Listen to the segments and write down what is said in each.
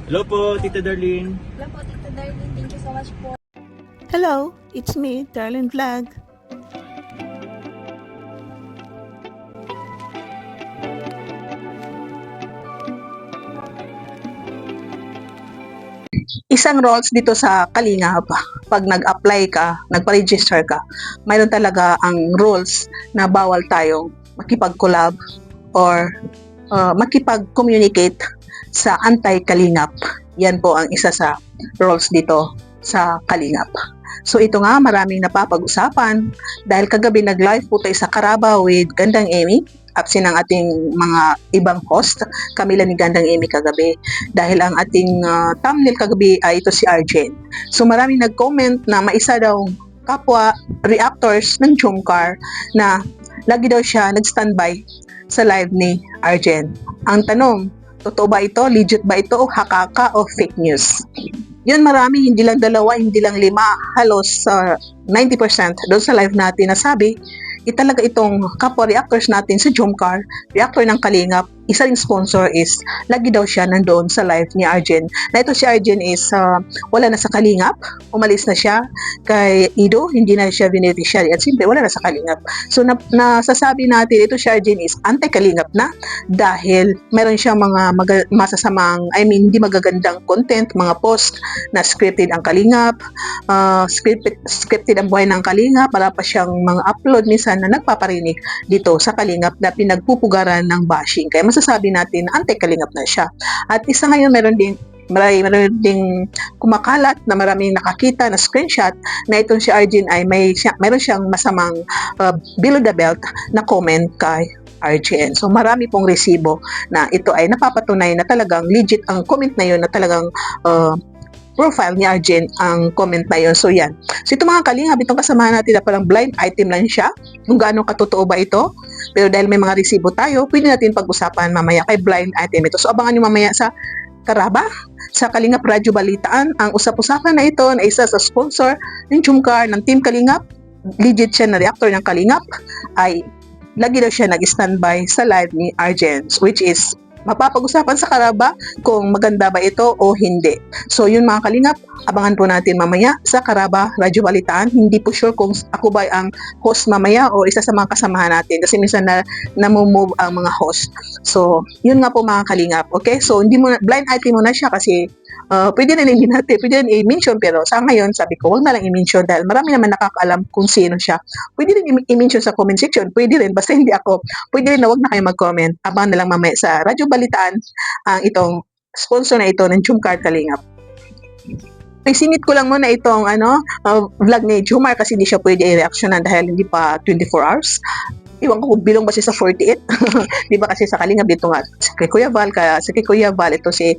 Hello po, Tita Darlene. Hello po, Tita Darlene. Thank you so much po. Hello, it's me, Darlene Vlog. Isang roles dito sa Kalingap, pag nag-apply ka, nagpa-register ka, mayroon talaga ang rules na bawal tayong makipag-collab or makipag-communicate sa anti-Kalingap. Yan po ang isa sa roles dito sa Kalingap. So ito nga, maraming napapag-usapan dahil kagabi nag-live po tayo sa Carabao with Gandang Amy. Absent ang ating mga ibang host, kami lang ni Gandang Amy kagabi dahil ang ating thumbnail kagabi ay ito si Arjen. So maraming nag-comment na maisa daw kapwa reactors ng Jomcar na lagi daw siya nag-standby sa live ni Arjen. Ang tanong, totoo ba ito? Legit ba ito? O hakaka o fake news? Yun, marami, hindi lang dalawa, hindi lang lima, halos 90% doon sa live natin na sabi, talaga itong kapwa reactors natin sa Jomcar, reactor ng Kalingap, isa ring sponsor is lagi daw siya nandoon sa live ni Arjen. Na ito si Arjen is wala na sa Kalingap, umalis na siya kay Ido, hindi na siya beneficiary at simple wala na sa Kalingap. So nasasabi natin ito si Arjen is anti-Kalingap na dahil meron siyang mga masasamang, hindi magagandang content, mga post na scripted ang Kalingap, scripted ang buhay ng Kalingap, para pa siyang mga upload minsan na nagpaparinig dito sa Kalingap na pinagpupugaran ng bashing. Kaya masasabi natin na anti-Kalingap na siya. At isa ngayon meron ding kumakalat na maraming nakakita na screenshot na itong si Arjen ay meron siyang masamang below the belt na comment kay Arjen. So marami pong resibo na ito ay napapatunay na talagang legit ang comment na yun, na talagang profile ni Arjen ang comment na yun. So yan. So ito mga Kalingap, itong kasamahan natin na parang blind item lang siya. Kung gaano katotoo ba ito. Pero dahil may mga resibo tayo, pwede natin pag-usapan mamaya kay blind item ito. So abangan nyo mamaya sa Karaba, sa Kalingap Radyo Balitaan. Ang usap-usapan na ito na isa sa sponsor ng Jomcar, ng Team Kalingap. Legit siya na reactor ng Kalingap. Ay lagi daw siya nag-standby sa live ni Arjen, which is mapapag-usapan sa Karaba kung maganda ba ito o hindi. So yun mga Kalingap, abangan po natin mamaya sa Karaba Radyo Balitaan. Hindi po sure kung ako ba ang host mamaya o isa sa mga kasamahan natin kasi minsan namumove ang mga host. So yun nga po mga Kalingap. Okay, so hindi mo blind item mo na siya kasi pwede rin hindi natin, pwede rin i-mention, pero sa ngayon sabi ko huwag na lang i-mention dahil marami naman nakakaalam kung sino siya. Pwede rin i-mention sa comment section, pwede rin, basta hindi ako. Pwede rin na huwag na kayo mag-comment. Abangan na lang mamaya sa Radyo Balitaan ang itong sponsor na ito ng Jomcar Kalingap. Isingit ko lang muna itong vlog ni Jomar kasi hindi siya pwede i-reactionan dahil hindi pa 24 hours. Iwan ko kung bilong ba siya sa 48. Di ba kasi sa Kalingap dito nga kay Kuya Val, kaya sa kay Kuya Val ito si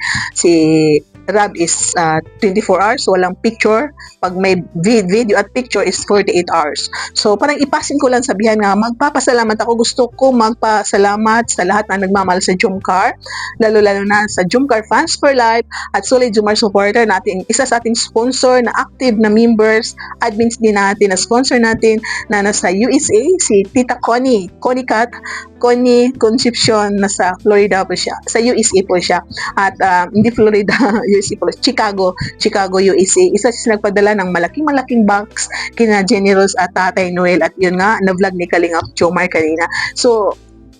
Rab is 24 hours, walang picture. Pag may video at picture is 48 hours. So parang ipasin ko lang, sabihan nga magpapasalamat ako. Gusto ko magpasalamat sa lahat na nagmamahal sa Jomcar, lalo-lalo na sa Jomcar Fans for Life at Solid Jomar supporter natin, isa sa ating sponsor na active na members, admins din natin na sponsor natin na nasa USA, si Tita Connie Cat, Connie Concepcion, nasa Florida po siya. Sa USA po siya. At hindi Florida, USA po. Chicago, USA. Isa siya nagpadala ng malaking box kina Generous at Tatay Noel. At yun nga, na-vlog ni Kalingap Jomar kanina. So,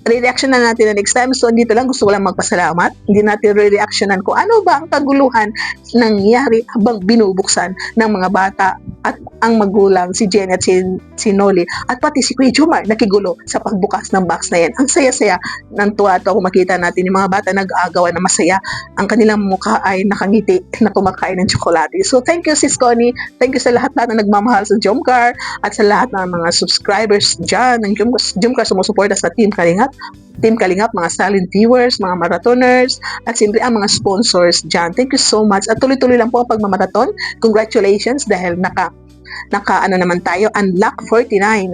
re-reaction na natin na next time. So, dito lang gusto ko lang magpasalamat. Hindi natin re-reactionan kung ano ba ang kaguluhan nangyari habang binubuksan ng mga bata at ang magulang, si Jenny at si Noli, at pati si Kuya Jomar nakigulo sa pagbukas ng box na yan. Ang saya-saya ng tuwa ito kung makita natin yung mga bata nag-aagawan na masaya. Ang kanilang mukha ay nakangiti na kumakain ng tsokolate. So, thank you Sis Connie. Thank you sa lahat na nagmamahal sa Jomcar at sa lahat ng mga subscribers dyan ng Jomcar sumusuporta sa Team Kalingap, mga silent viewers, mga marathoners, at siyempre ang mga sponsors dyan. Thank you so much. At tuloy-tuloy lang po ang pagmamarathon. Congratulations dahil naka naman tayo, unlock 49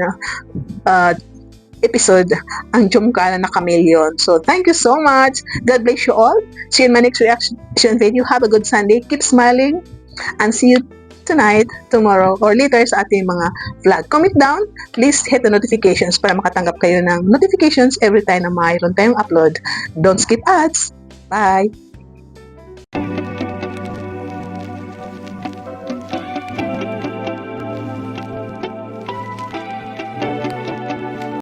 episode ang Jomcar na naka-million. So, thank you so much. God bless you all. See you in my next reaction video. Have a good Sunday. Keep smiling. And see you tonight, tomorrow, or later sa ating mga vlog. Comment down, please hit the notifications para makatanggap kayo ng notifications every time na mayroon tayong upload. Don't skip ads. Bye!